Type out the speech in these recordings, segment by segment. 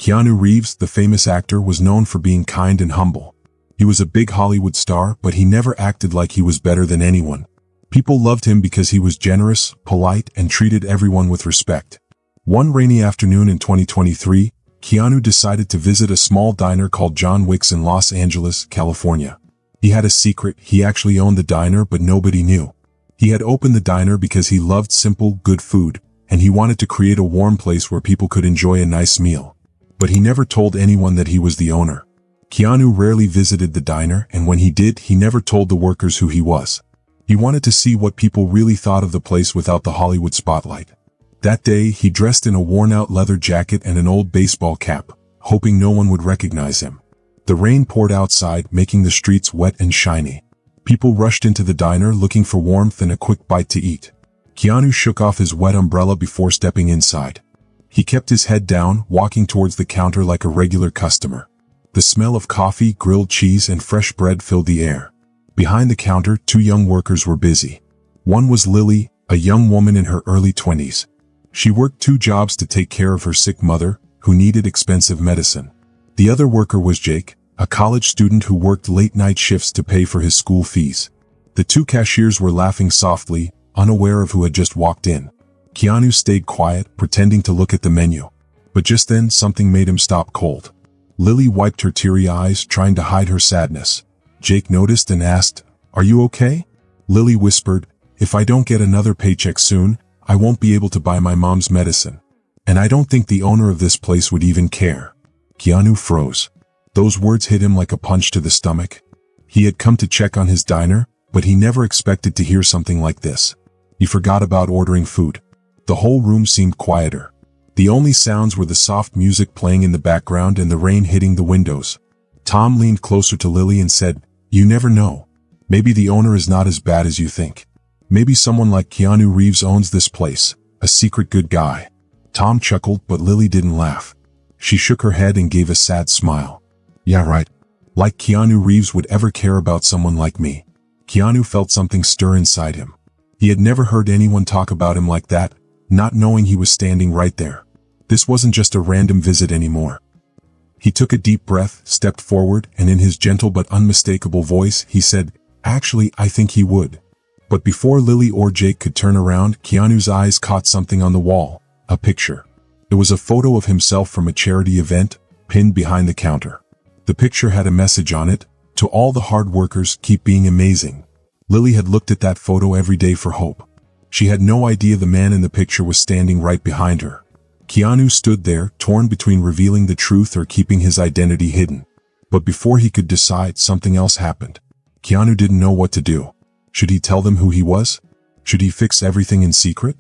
Keanu Reeves, the famous actor, was known for being kind and humble. He was a big Hollywood star, but he never acted like he was better than anyone. People loved him because he was generous, polite, and treated everyone with respect. One rainy afternoon in 2023, Keanu decided to visit a small diner called John Wick's in Los Angeles, California. He had a secret. He actually owned the diner, but nobody knew. He had opened the diner because he loved simple, good food, and he wanted to create a warm place where people could enjoy a nice meal. But he never told anyone that he was the owner. Keanu rarely visited the diner, and when he did, he never told the workers who he was. He wanted to see what people really thought of the place without the Hollywood spotlight. That day, he dressed in a worn-out leather jacket and an old baseball cap, hoping no one would recognize him. The rain poured outside, making the streets wet and shiny. People rushed into the diner looking for warmth and a quick bite to eat. Keanu shook off his wet umbrella before stepping inside. He kept his head down, walking towards the counter like a regular customer. The smell of coffee, grilled cheese, and fresh bread filled the air. Behind the counter, two young workers were busy. One was Lily, a young woman in her early 20s. She worked 2 jobs to take care of her sick mother, who needed expensive medicine. The other worker was Jake, a college student who worked late-night shifts to pay for his school fees. The 2 cashiers were laughing softly, unaware of who had just walked in. Keanu stayed quiet, pretending to look at the menu. But just then, something made him stop cold. Lily wiped her teary eyes, trying to hide her sadness. Jake noticed and asked, "Are you okay?" Lily whispered, "If I don't get another paycheck soon, I won't be able to buy my mom's medicine. And I don't think the owner of this place would even care." Keanu froze. Those words hit him like a punch to the stomach. He had come to check on his diner, but he never expected to hear something like this. He forgot about ordering food. The whole room seemed quieter. The only sounds were the soft music playing in the background and the rain hitting the windows. Tom leaned closer to Lily and said, "You never know. Maybe the owner is not as bad as you think. Maybe someone like Keanu Reeves owns this place, a secret good guy." Tom chuckled, but Lily didn't laugh. She shook her head and gave a sad smile. "Yeah, right. Like Keanu Reeves would ever care about someone like me." Keanu felt something stir inside him. He had never heard anyone talk about him like that, not knowing he was standing right there. This wasn't just a random visit anymore. He took a deep breath, stepped forward, and in his gentle but unmistakable voice, he said, "Actually, I think he would." But before Lily or Jake could turn around, Keanu's eyes caught something on the wall, a picture. It was a photo of himself from a charity event, pinned behind the counter. The picture had a message on it: "To all the hard workers, keep being amazing." Lily had looked at that photo every day for hope. She had no idea the man in the picture was standing right behind her. Keanu stood there, torn between revealing the truth or keeping his identity hidden. But before he could decide, something else happened. Keanu didn't know what to do. Should he tell them who he was? Should he fix everything in secret?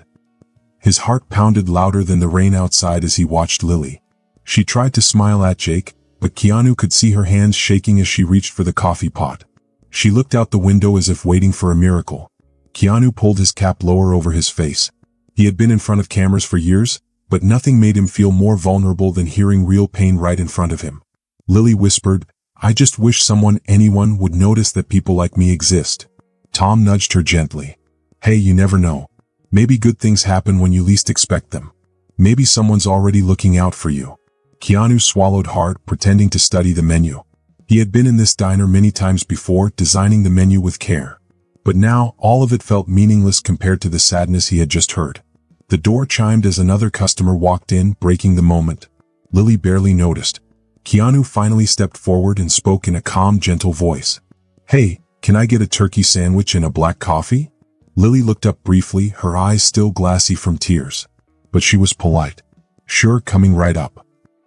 His heart pounded louder than the rain outside as he watched Lily. She tried to smile at Jake, but Keanu could see her hands shaking as she reached for the coffee pot. She looked out the window as if waiting for a miracle. Keanu pulled his cap lower over his face. He had been in front of cameras for years, but nothing made him feel more vulnerable than hearing real pain right in front of him. Lily whispered, "I just wish anyone would notice that people like me exist." Tom nudged her gently. "Hey, you never know. Maybe good things happen when you least expect them. Maybe someone's already looking out for you." Keanu swallowed hard, pretending to study the menu. He had been in this diner many times before, designing the menu with care. But now, all of it felt meaningless compared to the sadness he had just heard. The door chimed as another customer walked in, breaking the moment. Lily barely noticed. Keanu finally stepped forward and spoke in a calm, gentle voice. "Hey, can I get a turkey sandwich and a black coffee?" Lily looked up briefly, her eyes still glassy from tears. But she was polite. "Sure, coming right up."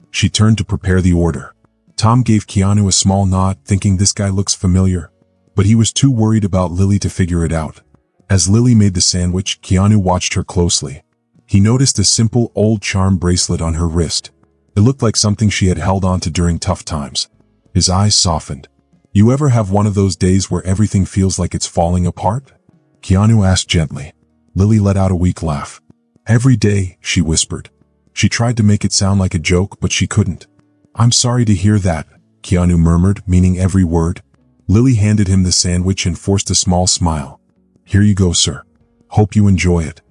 She turned to prepare the order. Tom gave Keanu a small nod, thinking this guy looks familiar. But he was too worried about Lily to figure it out. As Lily made the sandwich, Keanu watched her closely. He noticed a simple, old charm bracelet on her wrist. It looked like something she had held onto during tough times. His eyes softened. "You ever have one of those days where everything feels like it's falling apart?" Keanu asked gently. Lily let out a weak laugh. "Every day," she whispered. She tried to make it sound like a joke, but she couldn't. "I'm sorry to hear that," Keanu murmured, meaning every word. Lily handed him the sandwich and forced a small smile. "Here you go, sir. Hope you enjoy it."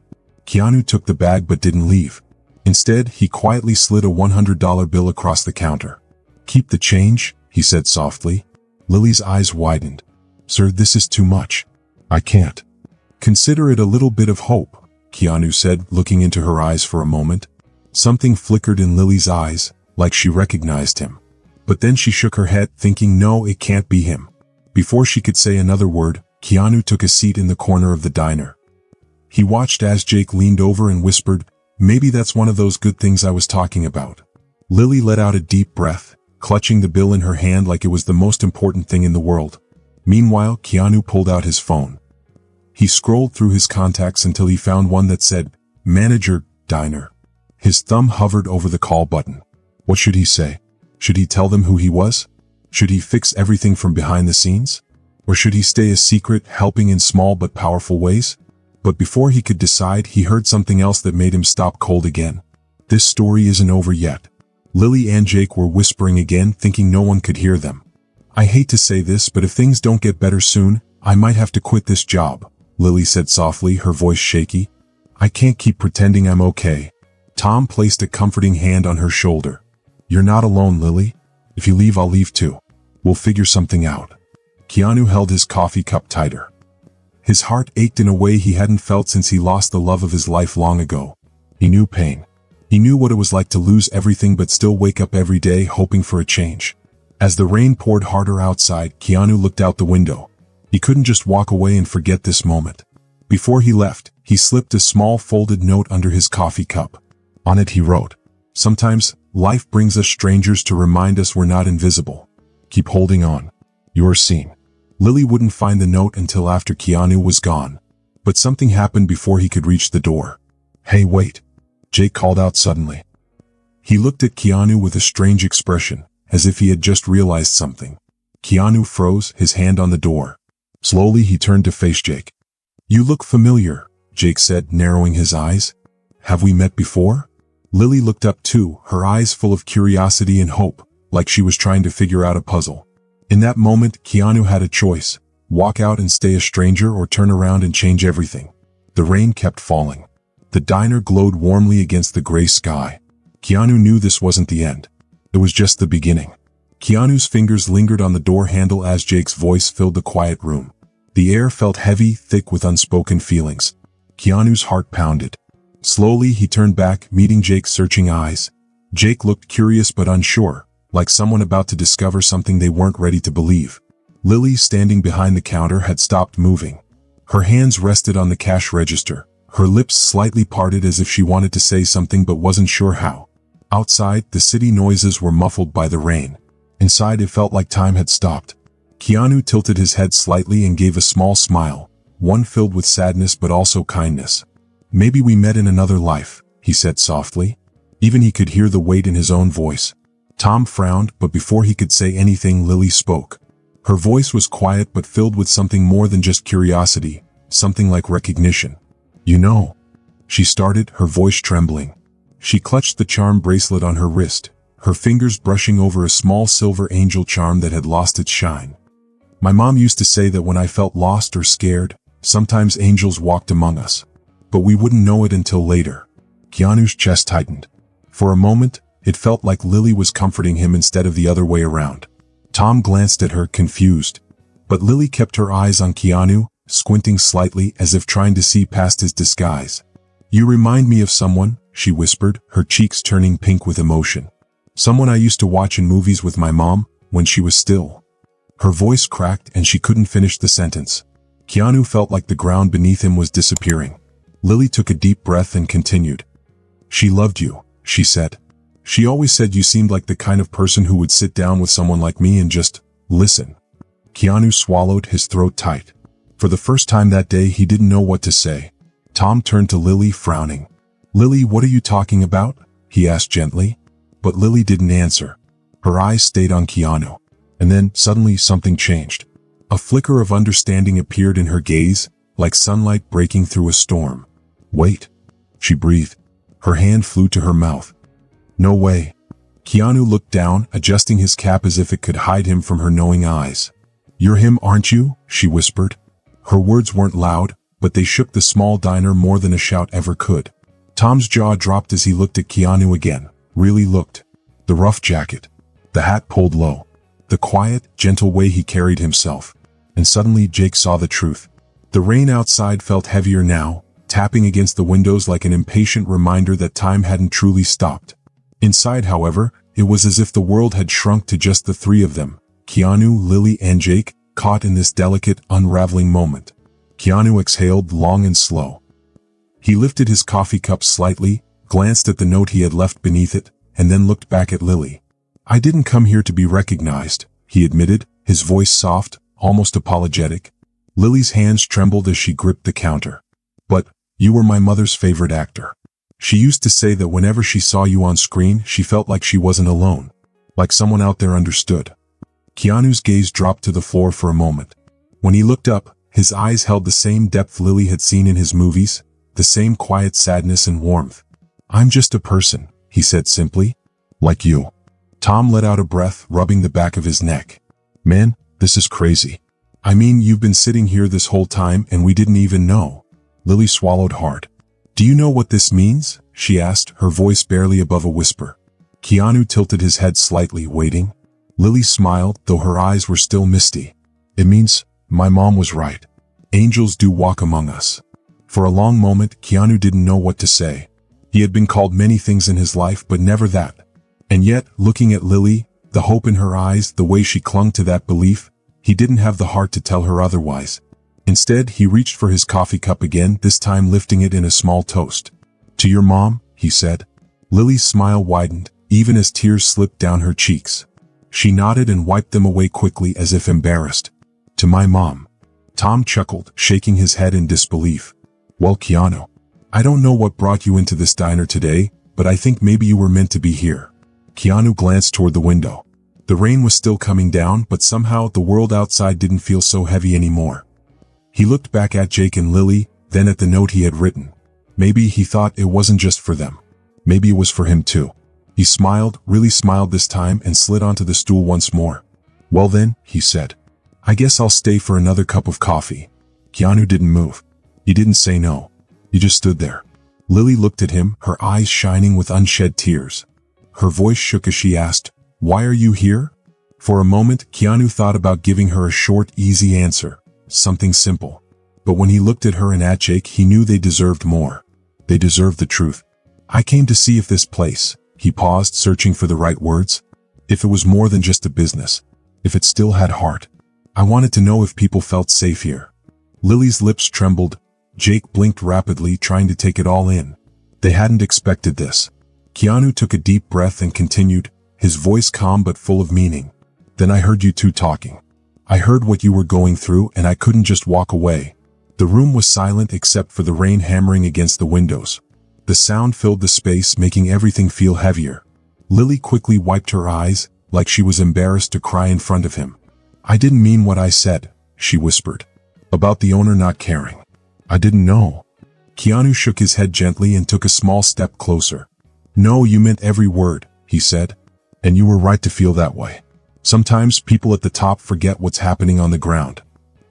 Keanu took the bag but didn't leave. Instead, he quietly slid a $100 bill across the counter. "Keep the change," he said softly. Lily's eyes widened. "Sir, this is too much. I can't." "Consider it a little bit of hope," Keanu said, looking into her eyes for a moment. Something flickered in Lily's eyes, like she recognized him. But then she shook her head, thinking, no, it can't be him. Before she could say another word, Keanu took a seat in the corner of the diner. He watched as Jake leaned over and whispered, "Maybe that's one of those good things I was talking about." Lily let out a deep breath, clutching the bill in her hand like it was the most important thing in the world. Meanwhile, Keanu pulled out his phone. He scrolled through his contacts until he found one that said, "Manager, Diner." His thumb hovered over the call button. What should he say? Should he tell them who he was? Should he fix everything from behind the scenes? Or should he stay a secret, helping in small but powerful ways? But before he could decide, he heard something else that made him stop cold again. This story isn't over yet. Lily and Jake were whispering again, thinking no one could hear them. "I hate to say this, but if things don't get better soon, I might have to quit this job," Lily said softly, her voice shaky. "I can't keep pretending I'm okay." Tom placed a comforting hand on her shoulder. "You're not alone, Lily. If you leave, I'll leave too. We'll figure something out." Keanu held his coffee cup tighter. His heart ached in a way he hadn't felt since he lost the love of his life long ago. He knew pain. He knew what it was like to lose everything but still wake up every day hoping for a change. As the rain poured harder outside, Keanu looked out the window. He couldn't just walk away and forget this moment. Before he left, he slipped a small folded note under his coffee cup. On it he wrote, "Sometimes, life brings us strangers to remind us we're not invisible. Keep holding on. You're seen." Lily wouldn't find the note until after Keanu was gone. But something happened before he could reach the door. "Hey, wait," Jake called out suddenly. He looked at Keanu with a strange expression, as if he had just realized something. Keanu froze, his hand on the door. Slowly he turned to face Jake. "You look familiar," Jake said, narrowing his eyes. "Have we met before?" Lily looked up too, her eyes full of curiosity and hope, like she was trying to figure out a puzzle. In that moment, Keanu had a choice: walk out and stay a stranger or turn around and change everything. The rain kept falling. The diner glowed warmly against the gray sky. Keanu knew this wasn't the end. It was just the beginning. Keanu's fingers lingered on the door handle as Jake's voice filled the quiet room. The air felt heavy, thick with unspoken feelings. Keanu's heart pounded. Slowly he turned back, meeting Jake's searching eyes. Jake looked curious but unsure, like someone about to discover something they weren't ready to believe. Lily, standing behind the counter, had stopped moving. Her hands rested on the cash register, her lips slightly parted as if she wanted to say something but wasn't sure how. Outside, the city noises were muffled by the rain. Inside, it felt like time had stopped. Keanu tilted his head slightly and gave a small smile, one filled with sadness but also kindness. "Maybe we met in another life," he said softly. Even he could hear the weight in his own voice. Tom frowned, but before he could say anything, Lily spoke. Her voice was quiet but filled with something more than just curiosity, something like recognition. "You know," she started, her voice trembling. She clutched the charm bracelet on her wrist, her fingers brushing over a small silver angel charm that had lost its shine. "My mom used to say that when I felt lost or scared, sometimes angels walked among us. But we wouldn't know it until later." Keanu's chest tightened. For a moment, it felt like Lily was comforting him instead of the other way around. Tom glanced at her, confused. But Lily kept her eyes on Keanu, squinting slightly as if trying to see past his disguise. "You remind me of someone," she whispered, her cheeks turning pink with emotion. "Someone I used to watch in movies with my mom, when she was still." Her voice cracked and she couldn't finish the sentence. Keanu felt like the ground beneath him was disappearing. Lily took a deep breath and continued. "She loved you," she said. "She always said you seemed like the kind of person who would sit down with someone like me and just listen." Keanu swallowed, his throat tight. For the first time that day, he didn't know what to say. Tom turned to Lily, frowning. "Lily, what are you talking about?" he asked gently. But Lily didn't answer. Her eyes stayed on Keanu. And then, suddenly, something changed. A flicker of understanding appeared in her gaze, like sunlight breaking through a storm. "Wait," she breathed. Her hand flew to her mouth. "No way." Keanu looked down, adjusting his cap as if it could hide him from her knowing eyes. "You're him, aren't you?" she whispered. Her words weren't loud, but they shook the small diner more than a shout ever could. Tom's jaw dropped as he looked at Keanu again. Really looked. The rough jacket. The hat pulled low. The quiet, gentle way he carried himself. And suddenly Jake saw the truth. The rain outside felt heavier now, tapping against the windows like an impatient reminder that time hadn't truly stopped. Inside, however, it was as if the world had shrunk to just the three of them, Keanu, Lily, and Jake, caught in this delicate, unraveling moment. Keanu exhaled long and slow. He lifted his coffee cup slightly, glanced at the note he had left beneath it, and then looked back at Lily. "I didn't come here to be recognized," he admitted, his voice soft, almost apologetic. Lily's hands trembled as she gripped the counter. "But, you were my mother's favorite actor. She used to say that whenever she saw you on screen, she felt like she wasn't alone. Like someone out there understood." Keanu's gaze dropped to the floor for a moment. When he looked up, his eyes held the same depth Lily had seen in his movies, the same quiet sadness and warmth. "I'm just a person," he said simply. "Like you." Tom let out a breath, rubbing the back of his neck. "Man, this is crazy. I mean, you've been sitting here this whole time and we didn't even know." Lily swallowed hard. "Do you know what this means?" she asked, her voice barely above a whisper. Keanu tilted his head slightly, waiting. Lily smiled, though her eyes were still misty. "It means, my mom was right. Angels do walk among us." For a long moment, Keanu didn't know what to say. He had been called many things in his life, but never that. And yet, looking at Lily, the hope in her eyes, the way she clung to that belief, he didn't have the heart to tell her otherwise. Instead, he reached for his coffee cup again, this time lifting it in a small toast. "To your mom," he said. Lily's smile widened, even as tears slipped down her cheeks. She nodded and wiped them away quickly as if embarrassed. "To my mom." Tom chuckled, shaking his head in disbelief. "Well, Keanu, I don't know what brought you into this diner today, but I think maybe you were meant to be here." Keanu glanced toward the window. The rain was still coming down, but somehow the world outside didn't feel so heavy anymore. He looked back at Jake and Lily, then at the note he had written. Maybe he thought it wasn't just for them. Maybe it was for him too. He smiled, really smiled this time, and slid onto the stool once more. "Well then," he said. "I guess I'll stay for another cup of coffee." Keanu didn't move. He didn't say no. He just stood there. Lily looked at him, her eyes shining with unshed tears. Her voice shook as she asked, "Why are you here?" For a moment, Keanu thought about giving her a short, easy answer. Something simple. But when he looked at her and at Jake, he knew they deserved more. They deserved the truth. "I came to see if this place," he paused, searching for the right words. "If it was more than just a business. If it still had heart. I wanted to know if people felt safe here." Lily's lips trembled. Jake blinked rapidly, trying to take it all in. They hadn't expected this. Keanu took a deep breath and continued, his voice calm but full of meaning. "Then I heard you two talking. I heard what you were going through, and I couldn't just walk away." The room was silent except for the rain hammering against the windows. The sound filled the space, making everything feel heavier. Lily quickly wiped her eyes, like she was embarrassed to cry in front of him. "I didn't mean what I said," she whispered. "About the owner not caring. I didn't know." Keanu shook his head gently and took a small step closer. "No, you meant every word," he said. "And you were right to feel that way. Sometimes people at the top forget what's happening on the ground.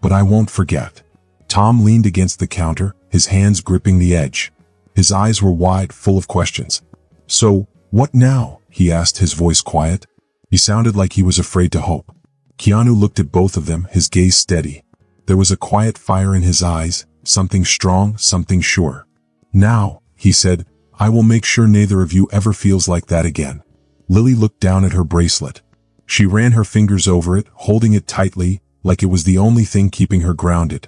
But I won't forget." Tom leaned against the counter, his hands gripping the edge. His eyes were wide, full of questions. "So, what now?" he asked, his voice quiet. He sounded like he was afraid to hope. Keanu looked at both of them, his gaze steady. There was a quiet fire in his eyes, something strong, something sure. "Now," he said, "I will make sure neither of you ever feels like that again." Lily looked down at her bracelet. She ran her fingers over it, holding it tightly, like it was the only thing keeping her grounded.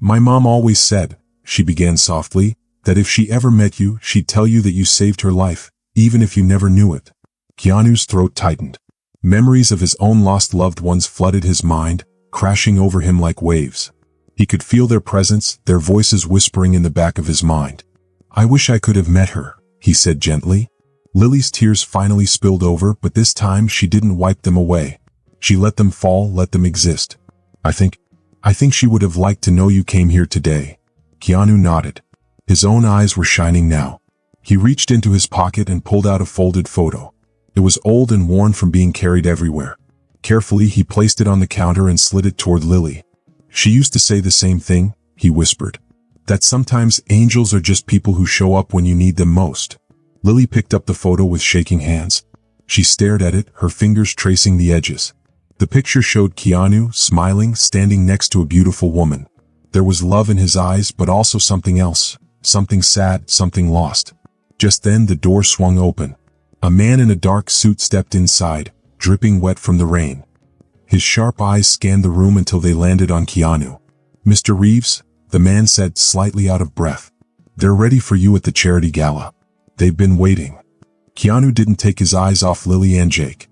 "My mom always said," she began softly, "that if she ever met you, she'd tell you that you saved her life, even if you never knew it." Keanu's throat tightened. Memories of his own lost loved ones flooded his mind, crashing over him like waves. He could feel their presence, their voices whispering in the back of his mind. "I wish I could have met her," he said gently. Lily's tears finally spilled over, but this time she didn't wipe them away. She let them fall, let them exist. I think she would have liked to know you came here today." Keanu nodded. His own eyes were shining now. He reached into his pocket and pulled out a folded photo. It was old and worn from being carried everywhere. Carefully, he placed it on the counter and slid it toward Lily. "She used to say the same thing," he whispered. That sometimes angels are just people who show up when you need them most. Lily picked up the photo with shaking hands. She stared at it, her fingers tracing the edges. The picture showed Keanu, smiling, standing next to a beautiful woman. There was love in his eyes, but also something else. Something sad, something lost. Just then the door swung open. A man in a dark suit stepped inside, dripping wet from the rain. His sharp eyes scanned the room until they landed on Keanu. "Mr. Reeves," the man said, slightly out of breath. "They're ready for you at the charity gala. They've been waiting." Keanu didn't take his eyes off Lily and Jake.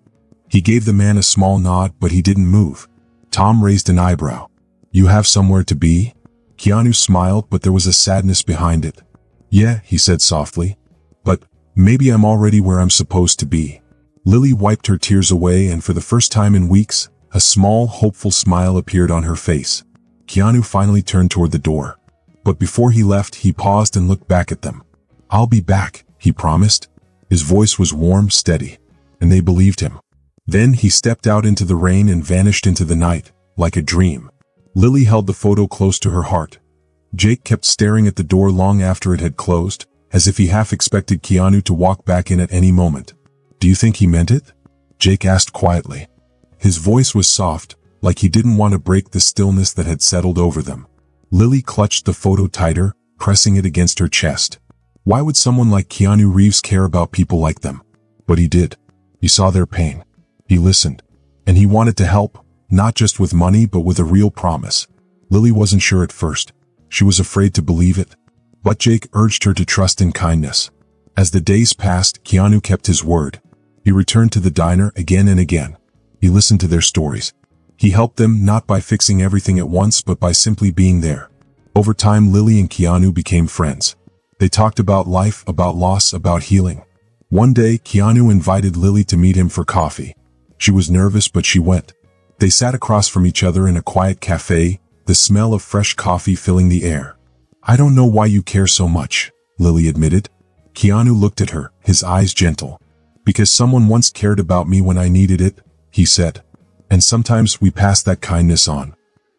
He gave the man a small nod, but he didn't move. Tom raised an eyebrow. "You have somewhere to be?" Keanu smiled, but there was a sadness behind it. "Yeah," he said softly. "But maybe I'm already where I'm supposed to be." Lily wiped her tears away, and for the first time in weeks, a small, hopeful smile appeared on her face. Keanu finally turned toward the door. But before he left, he paused and looked back at them. "I'll be back," he promised. His voice was warm, steady, and they believed him. Then he stepped out into the rain and vanished into the night, like a dream. Lily held the photo close to her heart. Jake kept staring at the door long after it had closed, as if he half expected Keanu to walk back in at any moment. "Do you think he meant it?" Jake asked quietly. His voice was soft, like he didn't want to break the stillness that had settled over them. Lily clutched the photo tighter, pressing it against her chest. Why would someone like Keanu Reeves care about people like them? But he did. He saw their pain. He listened. And he wanted to help, not just with money but with a real promise. Lily wasn't sure at first. She was afraid to believe it. But Jake urged her to trust in kindness. As the days passed, Keanu kept his word. He returned to the diner again and again. He listened to their stories. He helped them not by fixing everything at once but by simply being there. Over time, Lily and Keanu became friends. They talked about life, about loss, about healing. One day, Keanu invited Lily to meet him for coffee. She was nervous, but she went. They sat across from each other in a quiet cafe, the smell of fresh coffee filling the air. "I don't know why you care so much," Lily admitted. Keanu looked at her, his eyes gentle. "Because someone once cared about me when I needed it," he said. "And sometimes we pass that kindness on."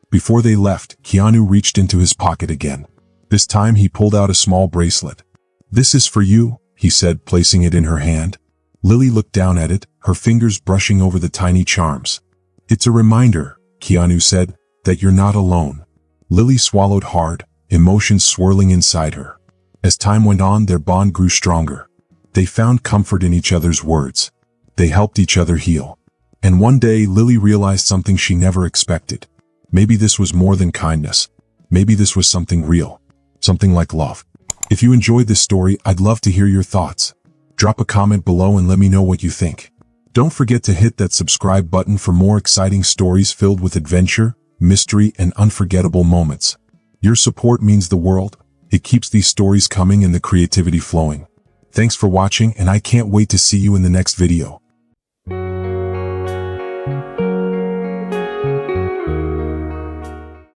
Before they left, Keanu reached into his pocket again. This time he pulled out a small bracelet. "This is for you," he said, placing it in her hand. Lily looked down at it, her fingers brushing over the tiny charms. "It's a reminder," Keanu said, "that you're not alone." Lily swallowed hard, emotions swirling inside her. As time went on, their bond grew stronger. They found comfort in each other's words. They helped each other heal. And one day, Lily realized something she never expected. Maybe this was more than kindness. Maybe this was something real. Something like love. If you enjoyed this story, I'd love to hear your thoughts. Drop a comment below and let me know what you think. Don't forget to hit that subscribe button for more exciting stories filled with adventure, mystery, and unforgettable moments. Your support means the world. It keeps these stories coming and the creativity flowing. Thanks for watching, and I can't wait to see you in the next video.